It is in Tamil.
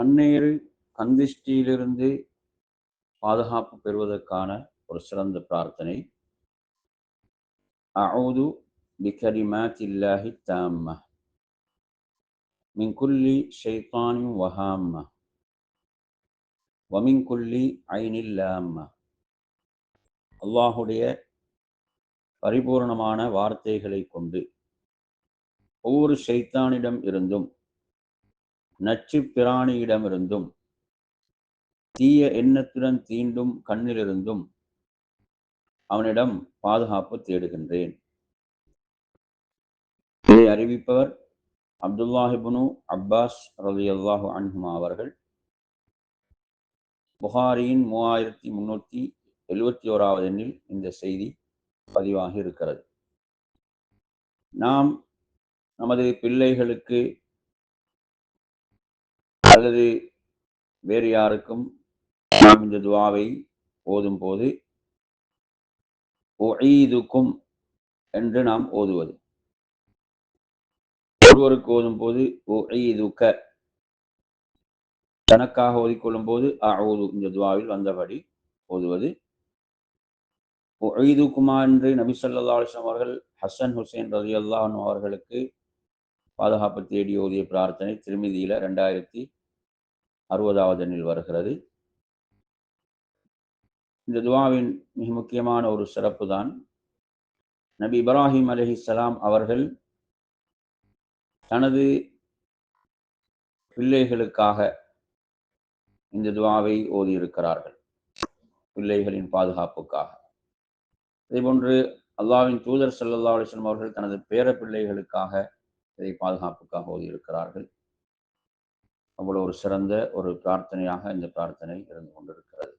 கண்ணீர் கந்திஷ்டியிலிருந்து பாதுகாப்பு பெறுவதற்கான ஒரு சிறந்த பிரார்த்தனை. அஊது பிகலிமாத்தில்லாஹி தாம்ம மின் குல்லி ஷைத்தானின் வஹாம்ம வமின் குல்லி ஐனில் லாம்ம. அல்லாஹுடைய பரிபூர்ணமான வார்த்தைகளை கொண்டு ஒவ்வொரு ஷைத்தானிடம் இருந்தும் நச்சு பிராணியிடமிருந்தும் தீய எண்ணத்துடன் தீண்டும் கண்ணிலிருந்தும் அவனிடம் பாதுகாப்பு தேடுகின்றேன். இதை அறிவிப்பவர் அப்துல்லாஹிப்னு அப்பாஸ் ரலியல்லாஹு அன்ஹுமா அவர்கள். புகாரியின் 3371 எண்ணில் இந்த செய்தி பதிவாகி இருக்கிறது. நாம் நமது பிள்ளைகளுக்கு அல்லது வேறு யாருக்கும் நாம் இந்த துஆவை ஓதும் போது உஈதுக்கும் என்று நாம் ஓதுவது. ஒருவருக்கு ஓதும் போது உஈதுக, தனக்காக ஓதிக்கொள்ளும் போது அஊது இந்த துஆவில் வந்தபடி ஓதுவது. உஈதுக்குமா என்று நபி ஸல்லல்லாஹு அலைஹி வஸல்லம் அவர்கள் ஹசன் ஹுசைன் ரலியல்லாஹு அன்ஹு அவர்களுக்கு பாதுகாப்பு தேடி ஓதிய பிரார்த்தனை திர்மிதியில 2060 எண்ணில் வருகிறது. இந்த துஆவின் மிக முக்கியமான ஒரு சிறப்பு தான், நபி இப்ராஹிம் அலைஹிஸ்ஸலாம் அவர்கள் தனது பிள்ளைகளுக்காக இந்த துஆவை ஓதியிருக்கிறார்கள், பிள்ளைகளின் பாதுகாப்புக்காக. அதேபோன்று அல்லாஹ்வின் தூதர் ஸல்லல்லாஹு அலைஹி வஸல்லம் அவர்கள் தனது பேர பிள்ளைகளுக்காக இதை பாதுகாப்புக்காக ஓதியிருக்கிறார்கள். அவ்வளவு ஒரு சிறந்த ஒரு பிரார்த்தனையாக இந்த பிரார்த்தனை இருந்து கொண்டிருக்கிறது.